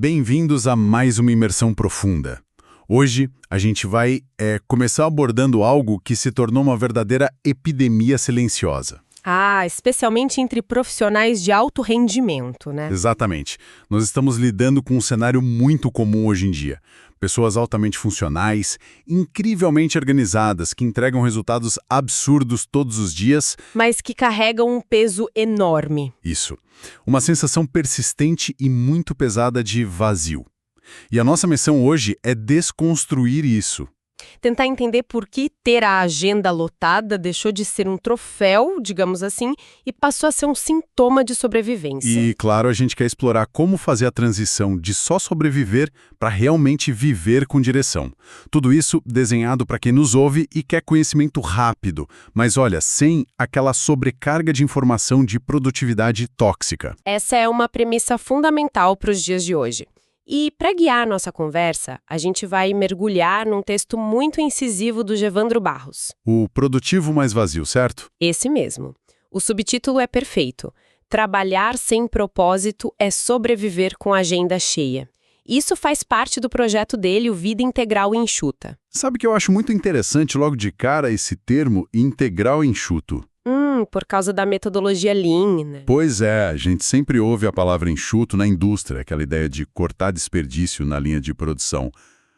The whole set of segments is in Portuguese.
Bem-vindos a mais uma imersão profunda. Hoje, a gente vai começar abordando algo que se tornou uma verdadeira epidemia silenciosa. Especialmente entre profissionais de alto rendimento, né? Exatamente. Nós estamos lidando com um cenário muito comum hoje em dia. Pessoas altamente funcionais, incrivelmente organizadas, que entregam resultados absurdos todos os dias. Mas que carregam um peso enorme. Isso. Uma sensação persistente e muito pesada de vazio. E a nossa missão hoje é desconstruir isso. Tentar entender por que ter a agenda lotada deixou de ser um troféu, digamos assim, e passou a ser um sintoma de sobrevivência. E, claro, a gente quer explorar como fazer a transição de só sobreviver para realmente viver com direção. Tudo isso desenhado para quem nos ouve e quer conhecimento rápido, mas olha, sem aquela sobrecarga de informação de produtividade tóxica. Essa é uma premissa fundamental para os dias de hoje. E, para guiar a nossa conversa, a gente vai mergulhar num texto muito incisivo do Evandro Barros. O produtivo mais vazio, certo? Esse mesmo. O subtítulo é perfeito. Trabalhar sem propósito é sobreviver com a agenda cheia. Isso faz parte do projeto dele, o Vida Integral Enxuta. Sabe que eu acho muito interessante logo de cara esse termo integral enxuto? Por causa da metodologia Lean, né? Pois é, a gente sempre ouve a palavra enxuto na indústria, aquela ideia de cortar desperdício na linha de produção.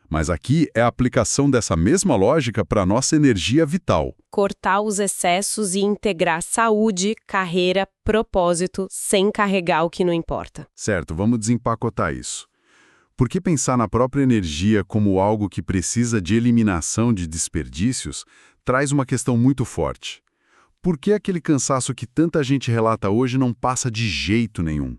Mas aqui é a aplicação dessa mesma lógica para a nossa energia vital. Cortar os excessos e integrar saúde, carreira, propósito, sem carregar o que não importa. Certo, vamos desempacotar isso. Por que pensar na própria energia como algo que precisa de eliminação de desperdícios traz uma questão muito forte. Por que aquele cansaço que tanta gente relata hoje não passa de jeito nenhum?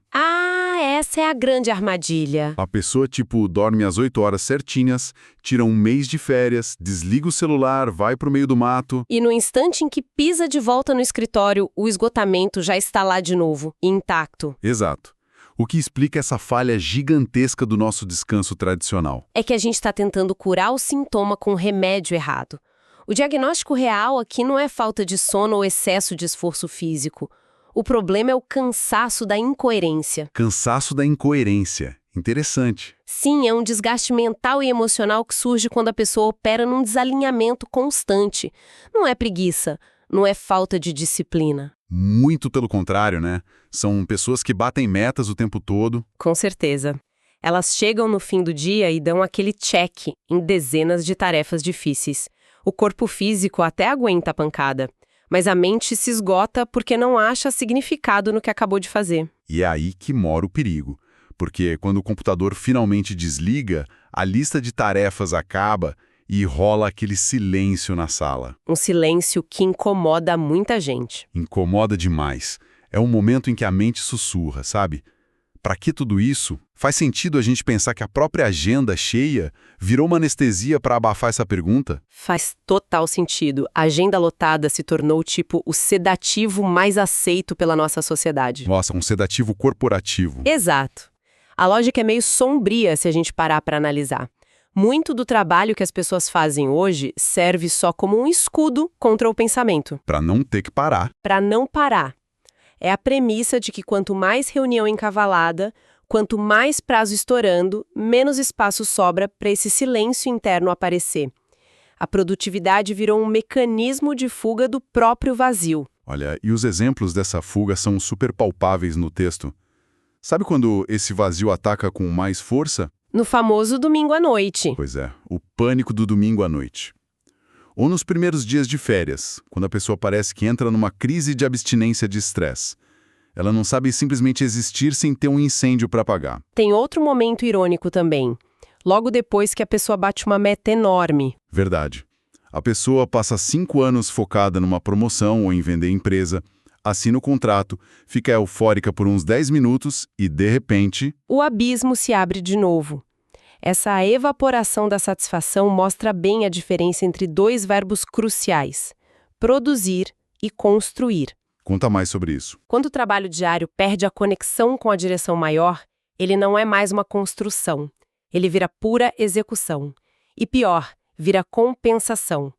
Essa é a grande armadilha. A pessoa, dorme às 8 horas certinhas, tira um mês de férias, desliga o celular, vai pro meio do mato. E no instante em que pisa de volta no escritório, o esgotamento já está lá de novo, intacto. Exato. O que explica essa falha gigantesca do nosso descanso tradicional? É que a gente está tentando curar o sintoma com o remédio errado. O diagnóstico real aqui não é falta de sono ou excesso de esforço físico. O problema é o cansaço da incoerência. Cansaço da incoerência. Interessante. Sim, é um desgaste mental e emocional que surge quando a pessoa opera num desalinhamento constante. Não é preguiça, não é falta de disciplina. Muito pelo contrário, né? São pessoas que batem metas o tempo todo. Com certeza. Elas chegam no fim do dia e dão aquele check em dezenas de tarefas difíceis. O corpo físico até aguenta a pancada, mas a mente se esgota porque não acha significado no que acabou de fazer. E é aí que mora o perigo, porque quando o computador finalmente desliga, a lista de tarefas acaba e rola aquele silêncio na sala. Um silêncio que incomoda muita gente. Incomoda demais. É um momento em que a mente sussurra, sabe? Para que tudo isso? Faz sentido a gente pensar que a própria agenda cheia virou uma anestesia para abafar essa pergunta? Faz total sentido. A agenda lotada se tornou o sedativo mais aceito pela nossa sociedade. Nossa, um sedativo corporativo. Exato. A lógica é meio sombria se a gente parar para analisar. Muito do trabalho que as pessoas fazem hoje serve só como um escudo contra o pensamento. Para não ter que parar. Para não parar. É a premissa de que quanto mais reunião encavalada, quanto mais prazo estourando, menos espaço sobra para esse silêncio interno aparecer. A produtividade virou um mecanismo de fuga do próprio vazio. Olha, e os exemplos dessa fuga são super palpáveis no texto. Sabe quando esse vazio ataca com mais força? No famoso domingo à noite. Pois é, o pânico do domingo à noite. Ou nos primeiros dias de férias, quando a pessoa parece que entra numa crise de abstinência de estresse. Ela não sabe simplesmente existir sem ter um incêndio para apagar. Tem outro momento irônico também. Logo depois que a pessoa bate uma meta enorme. Verdade. A pessoa passa 5 anos focada numa promoção ou em vender empresa, assina o contrato, fica eufórica por uns 10 minutos e, de repente... o abismo se abre de novo. Essa evaporação da satisfação mostra bem a diferença entre dois verbos cruciais: produzir e construir. Conta mais sobre isso. Quando o trabalho diário perde a conexão com a direção maior, ele não é mais uma construção. Ele vira pura execução. E pior, vira compensação.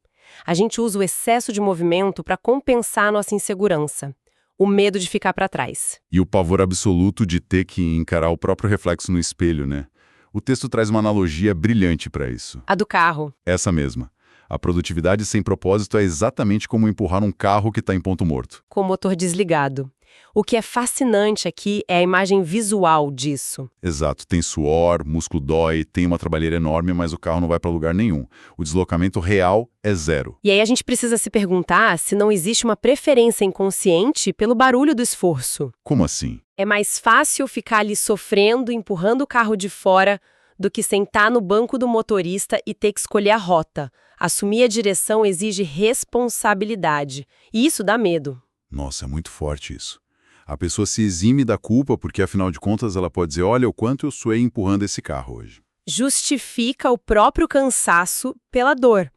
A gente usa o excesso de movimento para compensar a nossa insegurança. O medo de ficar para trás. E o pavor absoluto de ter que encarar o próprio reflexo no espelho, né? O texto traz uma analogia brilhante para isso. A do carro. Essa mesma. A produtividade sem propósito é exatamente como empurrar um carro que está em ponto morto. Com o motor desligado. O que é fascinante aqui é a imagem visual disso. Exato. Tem suor, músculo dói, tem uma trabalheira enorme, mas o carro não vai para lugar nenhum. O deslocamento real é zero. E aí a gente precisa se perguntar se não existe uma preferência inconsciente pelo barulho do esforço. Como assim? É mais fácil ficar ali sofrendo, empurrando o carro de fora, do que sentar no banco do motorista e ter que escolher a rota. Assumir a direção exige responsabilidade. E isso dá medo. Nossa, é muito forte isso. A pessoa se exime da culpa porque, afinal de contas, ela pode dizer, olha o quanto eu suei empurrando esse carro hoje. Justifica o próprio cansaço pela dor.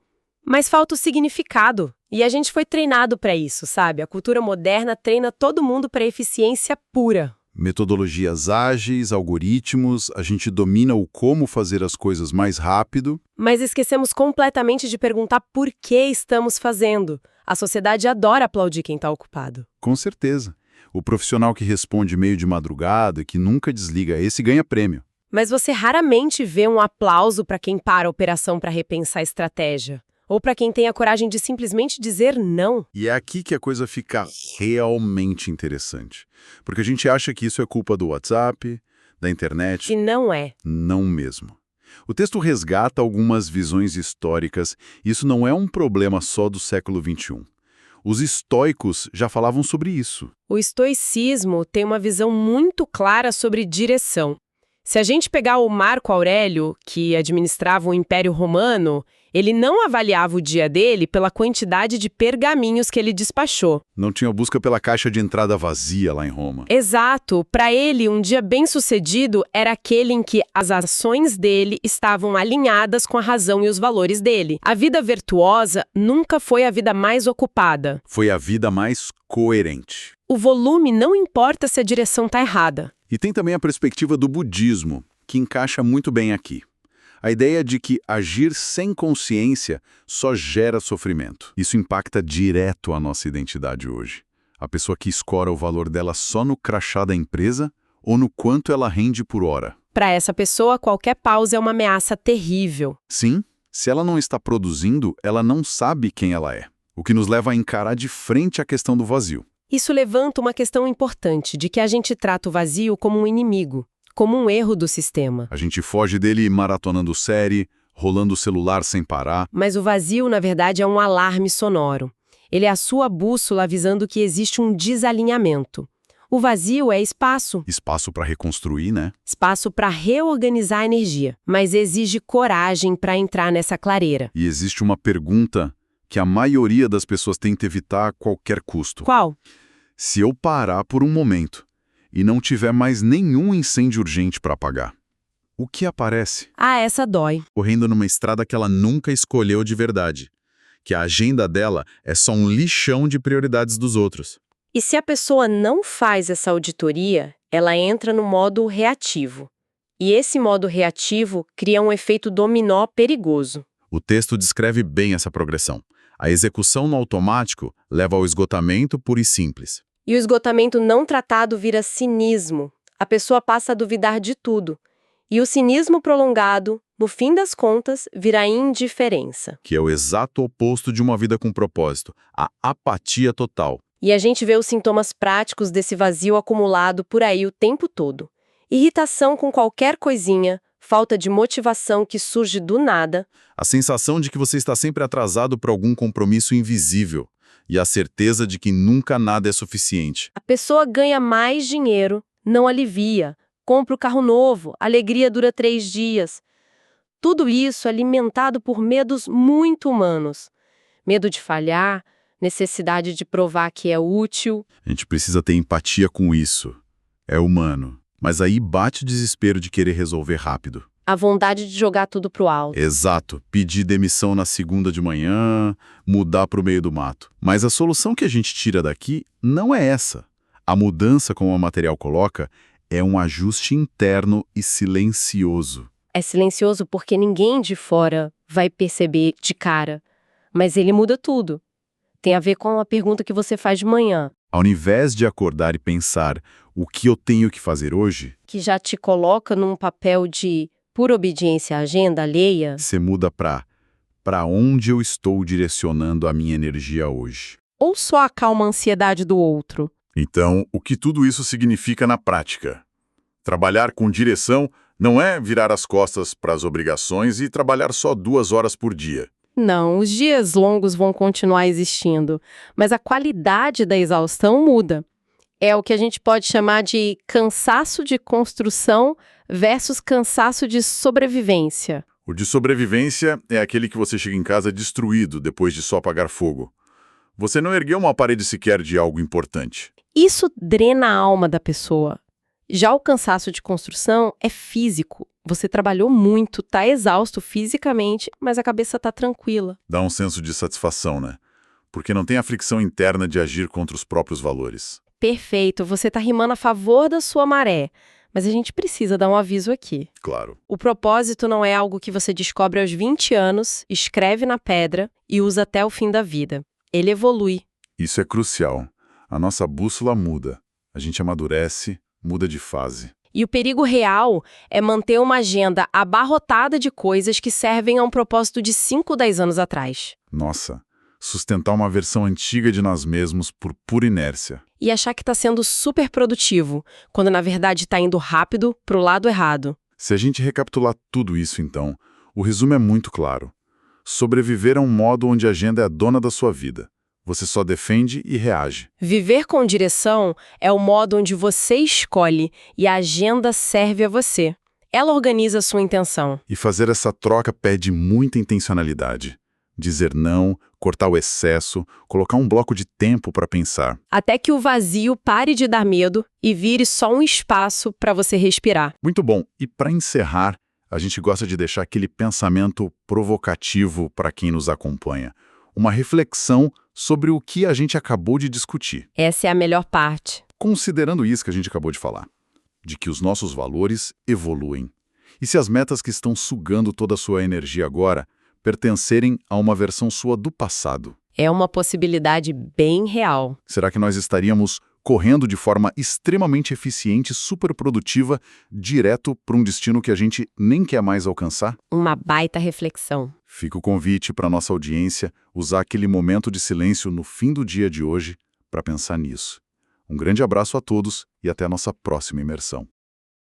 Mas falta o significado. E a gente foi treinado para isso, sabe? A cultura moderna treina todo mundo para eficiência pura. Metodologias ágeis, algoritmos, a gente domina o como fazer as coisas mais rápido. Mas esquecemos completamente de perguntar por que estamos fazendo. A sociedade adora aplaudir quem está ocupado. Com certeza. O profissional que responde meio de madrugada e que nunca desliga esse ganha prêmio. Mas você raramente vê um aplauso para quem para a operação para repensar a estratégia. Ou para quem tem a coragem de simplesmente dizer não. E é aqui que a coisa fica realmente interessante. Porque a gente acha que isso é culpa do WhatsApp, da internet. E não é. Não mesmo. O texto resgata algumas visões históricas. Isso não é um problema só do século XXI. Os estoicos já falavam sobre isso. O estoicismo tem uma visão muito clara sobre direção. Se a gente pegar o Marco Aurélio, que administrava o Império Romano, ele não avaliava o dia dele pela quantidade de pergaminhos que ele despachou. Não tinha busca pela caixa de entrada vazia lá em Roma. Exato. Para ele, um dia bem-sucedido era aquele em que as ações dele estavam alinhadas com a razão e os valores dele. A vida virtuosa nunca foi a vida mais ocupada. Foi a vida mais coerente. O volume não importa se a direção está errada. E tem também a perspectiva do budismo, que encaixa muito bem aqui. A ideia de que agir sem consciência só gera sofrimento. Isso impacta direto a nossa identidade hoje. A pessoa que escora o valor dela só no crachá da empresa ou no quanto ela rende por hora. Para essa pessoa, qualquer pausa é uma ameaça terrível. Sim, se ela não está produzindo, ela não sabe quem ela é. O que nos leva a encarar de frente a questão do vazio. Isso levanta uma questão importante de que a gente trata o vazio como um inimigo, como um erro do sistema. A gente foge dele maratonando série, rolando o celular sem parar. Mas o vazio, na verdade, é um alarme sonoro. Ele é a sua bússola avisando que existe um desalinhamento. O vazio é espaço. Espaço para reconstruir, né? Espaço para reorganizar a energia. Mas exige coragem para entrar nessa clareira. E existe uma pergunta que a maioria das pessoas tenta evitar a qualquer custo. Qual? Se eu parar por um momento e não tiver mais nenhum incêndio urgente para apagar, o que aparece? Ah, essa dói. Correndo numa estrada que ela nunca escolheu de verdade. Que a agenda dela é só um lixão de prioridades dos outros. E se a pessoa não faz essa auditoria, ela entra no modo reativo. E esse modo reativo cria um efeito dominó perigoso. O texto descreve bem essa progressão. A execução no automático leva ao esgotamento puro e simples. E o esgotamento não tratado vira cinismo. A pessoa passa a duvidar de tudo. E o cinismo prolongado, no fim das contas, vira indiferença. Que é o exato oposto de uma vida com propósito, a apatia total. E a gente vê os sintomas práticos desse vazio acumulado por aí o tempo todo. Irritação com qualquer coisinha, falta de motivação que surge do nada. A sensação de que você está sempre atrasado por algum compromisso invisível. E a certeza de que nunca nada é suficiente. A pessoa ganha mais dinheiro, não alivia. Compra o carro novo, a alegria dura 3 dias. Tudo isso alimentado por medos muito humanos. Medo de falhar, necessidade de provar que é útil. A gente precisa ter empatia com isso. É humano. Mas aí bate o desespero de querer resolver rápido. A vontade de jogar tudo pro alto. Exato. Pedir demissão na segunda de manhã, mudar para o meio do mato. Mas a solução que a gente tira daqui não é essa. A mudança, como o material coloca, é um ajuste interno e silencioso. É silencioso porque ninguém de fora vai perceber de cara. Mas ele muda tudo. Tem a ver com a pergunta que você faz de manhã. Ao invés de acordar e pensar o que eu tenho que fazer hoje, Que já te coloca num papel de por obediência à agenda alheia, Você muda para onde eu estou direcionando a minha energia hoje. ou só acalma a ansiedade do outro? Então, o que tudo isso significa na prática? Trabalhar com direção não é virar as costas para as obrigações e trabalhar só 2 horas por dia. Não, os dias longos vão continuar existindo, mas a qualidade da exaustão muda. É o que a gente pode chamar de cansaço de construção versus cansaço de sobrevivência. O de sobrevivência é aquele que você chega em casa destruído depois de só apagar fogo. Você não ergueu uma parede sequer de algo importante. Isso drena a alma da pessoa. Já o cansaço de construção é físico. Você trabalhou muito, está exausto fisicamente, mas a cabeça está tranquila. Dá um senso de satisfação, né? Porque não tem a fricção interna de agir contra os próprios valores. Perfeito, você está rimando a favor da sua maré. Mas a gente precisa dar um aviso aqui. Claro. O propósito não é algo que você descobre aos 20 anos, escreve na pedra e usa até o fim da vida. Ele evolui. Isso é crucial. A nossa bússola muda. A gente amadurece, muda de fase. E o perigo real é manter uma agenda abarrotada de coisas que servem a um propósito de 5, 10 anos atrás. Nossa, sustentar uma versão antiga de nós mesmos por pura inércia. E achar que está sendo super produtivo, quando na verdade está indo rápido para o lado errado. Se a gente recapitular tudo isso, então, o resumo é muito claro. Sobreviver é um modo onde a agenda é a dona da sua vida. Você só defende e reage. Viver com direção é o modo onde você escolhe e a agenda serve a você. Ela organiza a sua intenção. E fazer essa troca pede muita intencionalidade. Dizer não, cortar o excesso, colocar um bloco de tempo para pensar. Até que o vazio pare de dar medo e vire só um espaço para você respirar. Muito bom. E para encerrar, a gente gosta de deixar aquele pensamento provocativo para quem nos acompanha. Uma reflexão sobre o que a gente acabou de discutir. Essa é a melhor parte. Considerando isso que a gente acabou de falar, de que os nossos valores evoluem. E se as metas que estão sugando toda a sua energia agora pertencerem a uma versão sua do passado? É uma possibilidade bem real. Será que nós estaríamos correndo de forma extremamente eficiente e superprodutiva direto para um destino que a gente nem quer mais alcançar? Uma baita reflexão. Fica o convite para a nossa audiência usar aquele momento de silêncio no fim do dia de hoje para pensar nisso. Um grande abraço a todos e até a nossa próxima imersão.